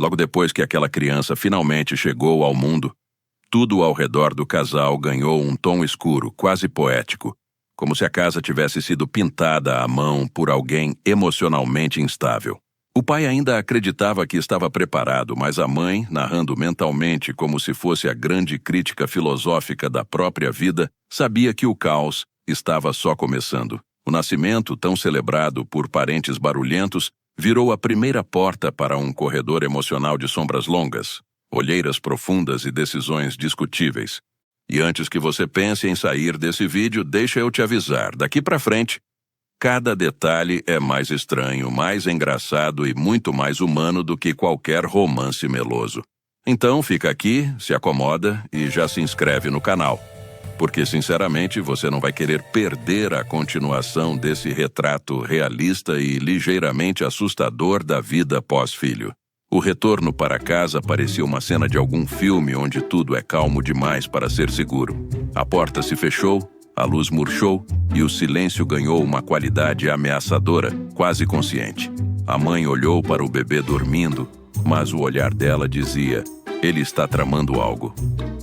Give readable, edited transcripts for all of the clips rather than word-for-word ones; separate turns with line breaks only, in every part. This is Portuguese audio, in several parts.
Logo depois que aquela criança finalmente chegou ao mundo, tudo ao redor do casal ganhou um tom escuro, quase poético, como se a casa tivesse sido pintada à mão por alguém emocionalmente instável. O pai ainda acreditava que estava preparado, mas a mãe, narrando mentalmente como se fosse a grande crítica filosófica da própria vida, sabia que o caos estava só começando. O nascimento, tão celebrado por parentes barulhentos, virou a primeira porta para um corredor emocional de sombras longas, olheiras profundas e decisões discutíveis. E antes que você pense em sair desse vídeo, deixa eu te avisar, daqui para frente, cada detalhe é mais estranho, mais engraçado e muito mais humano do que qualquer romance meloso. Então fica aqui, se acomoda e já se inscreve no canal, porque sinceramente você não vai querer perder a continuação desse retrato realista e ligeiramente assustador da vida pós-filho. O retorno para casa parecia uma cena de algum filme onde tudo é calmo demais para ser seguro. A porta se fechou, a luz murchou e o silêncio ganhou uma qualidade ameaçadora, quase consciente. A mãe olhou para o bebê dormindo, mas o olhar dela dizia: ele está tramando algo.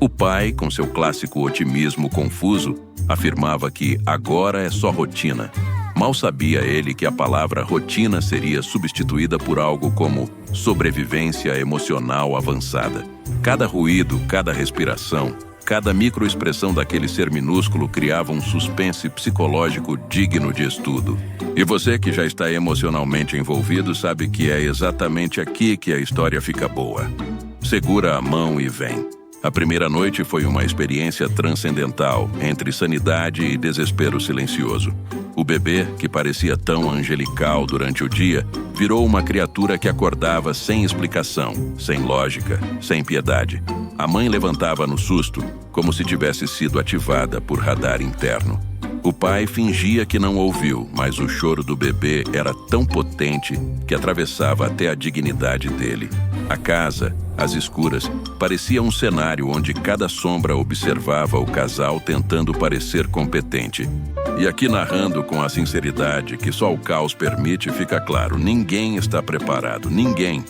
O pai, com seu clássico otimismo confuso, afirmava que agora é só rotina. Mal sabia ele que a palavra rotina seria substituída por algo como sobrevivência emocional avançada. Cada ruído, cada respiração, cada microexpressão daquele ser minúsculo criava um suspense psicológico digno de estudo. E você que já está emocionalmente envolvido sabe que é exatamente aqui que a história fica boa. Segura a mão e vem. A primeira noite foi uma experiência transcendental, entre sanidade e desespero silencioso. O bebê, que parecia tão angelical durante o dia, virou uma criatura que acordava sem explicação, sem lógica, sem piedade. A mãe levantava no susto, como se tivesse sido ativada por radar interno. O pai fingia que não ouviu, mas o choro do bebê era tão potente que atravessava até a dignidade dele. A casa, às escuras, parecia um cenário onde cada sombra observava o casal tentando parecer competente. E aqui, narrando com a sinceridade que só o caos permite, fica claro: ninguém está preparado, ninguém.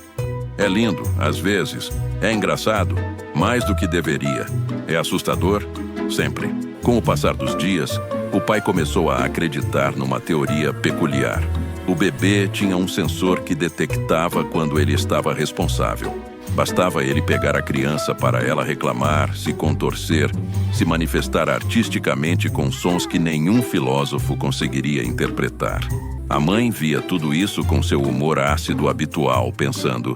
É lindo, às vezes, é engraçado, mais do que deveria. É assustador, sempre. Com o passar dos dias, o pai começou a acreditar numa teoria peculiar. O bebê tinha um sensor que detectava quando ele estava responsável. Bastava ele pegar a criança para ela reclamar, se contorcer, se manifestar artisticamente com sons que nenhum filósofo conseguiria interpretar. A mãe via tudo isso com seu humor ácido habitual, pensando: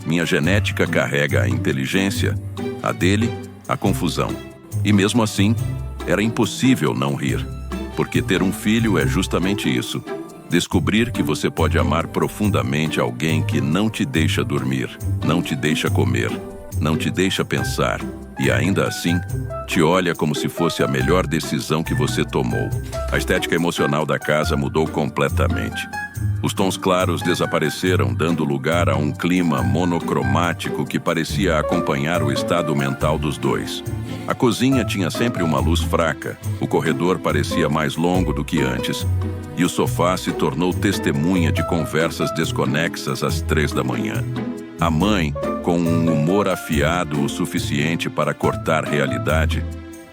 minha genética carrega a inteligência, a dele, a confusão. E mesmo assim, era impossível não rir, porque ter um filho é justamente isso. Descobrir que você pode amar profundamente alguém que não te deixa dormir, não te deixa comer, não te deixa pensar e ainda assim te olha como se fosse a melhor decisão que você tomou. A estética emocional da casa mudou completamente. Os tons claros desapareceram, dando lugar a um clima monocromático que parecia acompanhar o estado mental dos dois. A cozinha tinha sempre uma luz fraca, o corredor parecia mais longo do que antes, e o sofá se tornou testemunha de conversas desconexas às 3 da manhã. A mãe, com um humor afiado o suficiente para cortar realidade,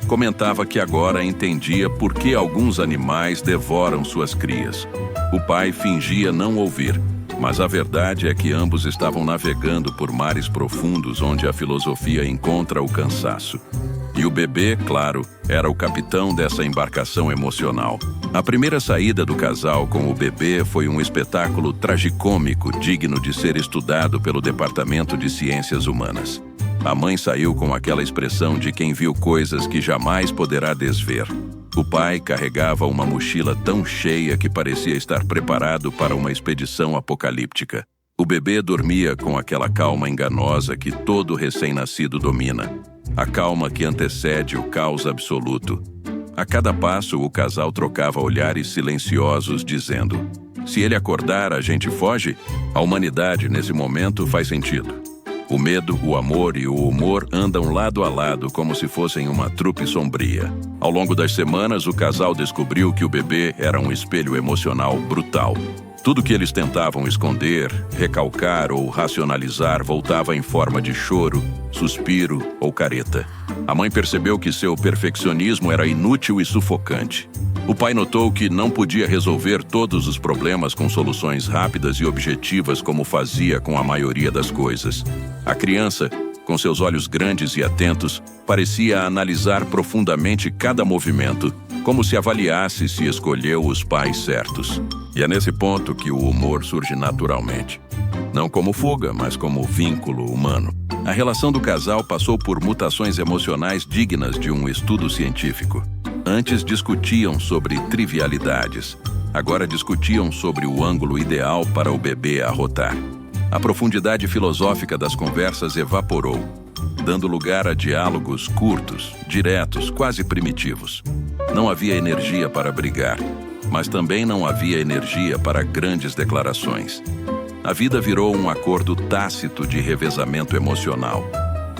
comentava que agora entendia por que alguns animais devoram suas crias. O pai fingia não ouvir, mas a verdade é que ambos estavam navegando por mares profundos onde a filosofia encontra o cansaço. E o bebê, claro, era o capitão dessa embarcação emocional. A primeira saída do casal com o bebê foi um espetáculo tragicômico digno de ser estudado pelo Departamento de Ciências Humanas. A mãe saiu com aquela expressão de quem viu coisas que jamais poderá desver. O pai carregava uma mochila tão cheia que parecia estar preparado para uma expedição apocalíptica. O bebê dormia com aquela calma enganosa que todo recém-nascido domina. A calma que antecede o caos absoluto. A cada passo, o casal trocava olhares silenciosos, dizendo: se ele acordar, a gente foge? A humanidade, nesse momento, faz sentido. O medo, o amor e o humor andam lado a lado como se fossem uma trupe sombria. Ao longo das semanas, o casal descobriu que o bebê era um espelho emocional brutal. Tudo que eles tentavam esconder, recalcar ou racionalizar voltava em forma de choro, suspiro ou careta. A mãe percebeu que seu perfeccionismo era inútil e sufocante. O pai notou que não podia resolver todos os problemas com soluções rápidas e objetivas como fazia com a maioria das coisas. A criança, com seus olhos grandes e atentos, parecia analisar profundamente cada movimento, como se avaliasse se escolheu os pais certos. E é nesse ponto que o humor surge naturalmente. Não como fuga, mas como vínculo humano. A relação do casal passou por mutações emocionais dignas de um estudo científico. Antes discutiam sobre trivialidades. Agora discutiam sobre o ângulo ideal para o bebê arrotar. A profundidade filosófica das conversas evaporou, dando lugar a diálogos curtos, diretos, quase primitivos. Não havia energia para brigar, mas também não havia energia para grandes declarações. A vida virou um acordo tácito de revezamento emocional.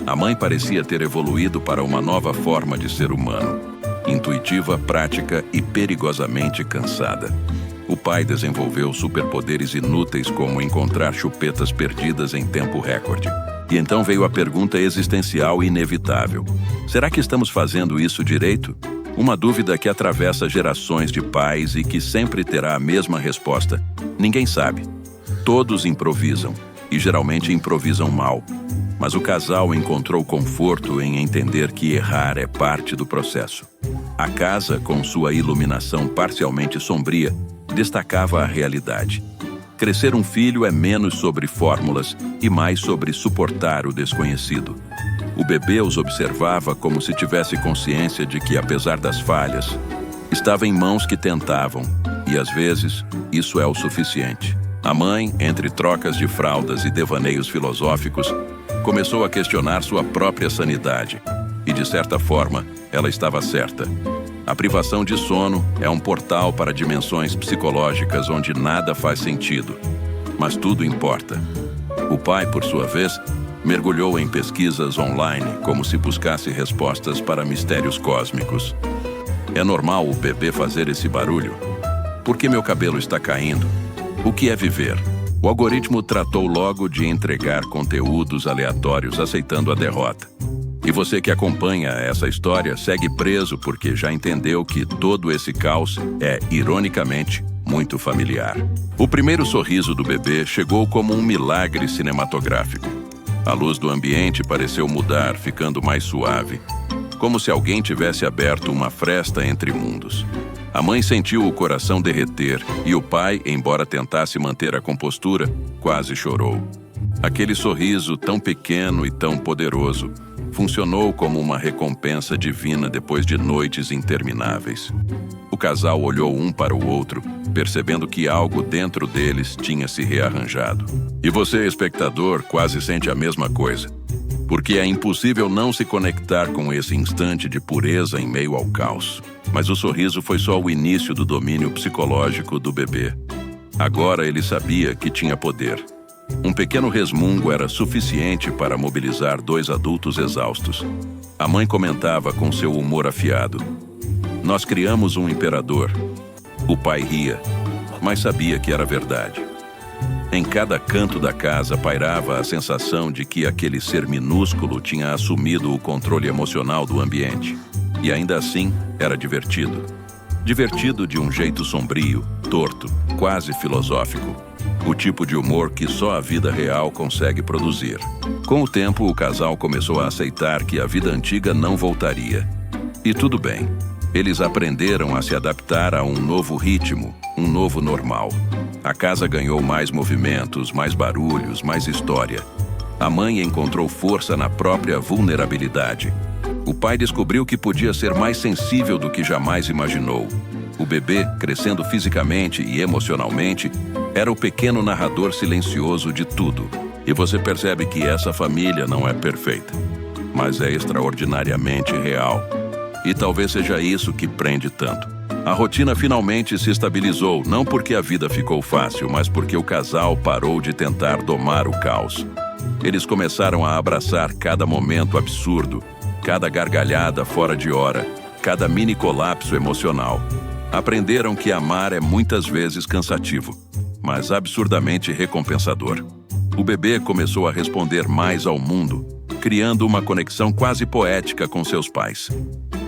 A mãe parecia ter evoluído para uma nova forma de ser humano, intuitiva, prática e perigosamente cansada. O pai desenvolveu superpoderes inúteis como encontrar chupetas perdidas em tempo recorde. E então veio a pergunta existencial inevitável. Será que estamos fazendo isso direito? Uma dúvida que atravessa gerações de pais e que sempre terá a mesma resposta. Ninguém sabe. Todos improvisam, e geralmente improvisam mal. Mas o casal encontrou conforto em entender que errar é parte do processo. A casa, com sua iluminação parcialmente sombria, destacava a realidade. Crescer um filho é menos sobre fórmulas e mais sobre suportar o desconhecido. O bebê os observava como se tivesse consciência de que, apesar das falhas, estava em mãos que tentavam, e às vezes isso é o suficiente. A mãe, entre trocas de fraldas e devaneios filosóficos, começou a questionar sua própria sanidade. E, de certa forma, ela estava certa. A privação de sono é um portal para dimensões psicológicas onde nada faz sentido, mas tudo importa. O pai, por sua vez, mergulhou em pesquisas online como se buscasse respostas para mistérios cósmicos. É normal o bebê fazer esse barulho? Por que meu cabelo está caindo? O que é viver? O algoritmo tratou logo de entregar conteúdos aleatórios aceitando a derrota. E você que acompanha essa história segue preso porque já entendeu que todo esse caos é, ironicamente, muito familiar. O primeiro sorriso do bebê chegou como um milagre cinematográfico. A luz do ambiente pareceu mudar, ficando mais suave, como se alguém tivesse aberto uma fresta entre mundos. A mãe sentiu o coração derreter e o pai, embora tentasse manter a compostura, quase chorou. Aquele sorriso tão pequeno e tão poderoso funcionou como uma recompensa divina depois de noites intermináveis. O casal olhou um para o outro, percebendo que algo dentro deles tinha se rearranjado. E você, espectador, quase sente a mesma coisa. Porque é impossível não se conectar com esse instante de pureza em meio ao caos. Mas o sorriso foi só o início do domínio psicológico do bebê. Agora ele sabia que tinha poder. Um pequeno resmungo era suficiente para mobilizar dois adultos exaustos. A mãe comentava com seu humor afiado: "Nós criamos um imperador." O pai ria, mas sabia que era verdade. Em cada canto da casa pairava a sensação de que aquele ser minúsculo tinha assumido o controle emocional do ambiente. E ainda assim, era divertido. Divertido de um jeito sombrio, torto, quase filosófico. O tipo de humor que só a vida real consegue produzir. Com o tempo, o casal começou a aceitar que a vida antiga não voltaria. E tudo bem. Eles aprenderam a se adaptar a um novo ritmo, um novo normal. A casa ganhou mais movimentos, mais barulhos, mais história. A mãe encontrou força na própria vulnerabilidade. O pai descobriu que podia ser mais sensível do que jamais imaginou. O bebê, crescendo fisicamente e emocionalmente, era o pequeno narrador silencioso de tudo. E você percebe que essa família não é perfeita, mas é extraordinariamente real. E talvez seja isso que prende tanto. A rotina finalmente se estabilizou, não porque a vida ficou fácil, mas porque o casal parou de tentar domar o caos. Eles começaram a abraçar cada momento absurdo, cada gargalhada fora de hora, cada mini colapso emocional. Aprenderam que amar é muitas vezes cansativo, mas absurdamente recompensador. O bebê começou a responder mais ao mundo, criando uma conexão quase poética com seus pais.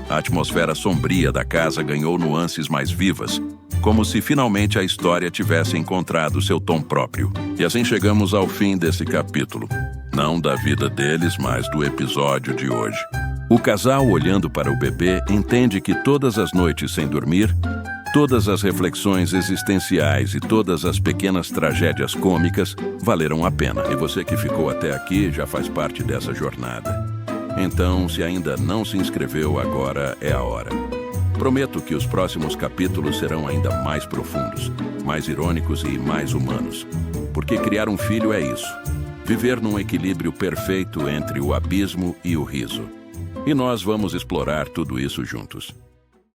A atmosfera sombria da casa ganhou nuances mais vivas, como se finalmente a história tivesse encontrado seu tom próprio. E assim chegamos ao fim desse capítulo. Não da vida deles, mas do episódio de hoje. O casal, olhando para o bebê, entende que todas as noites sem dormir, todas as reflexões existenciais e todas as pequenas tragédias cômicas valeram a pena. E você que ficou até aqui já faz parte dessa jornada. Então, se ainda não se inscreveu, agora é a hora. Prometo que os próximos capítulos serão ainda mais profundos, mais irônicos e mais humanos. Porque criar um filho é isso. Viver num equilíbrio perfeito entre o abismo e o riso. E nós vamos explorar tudo isso juntos.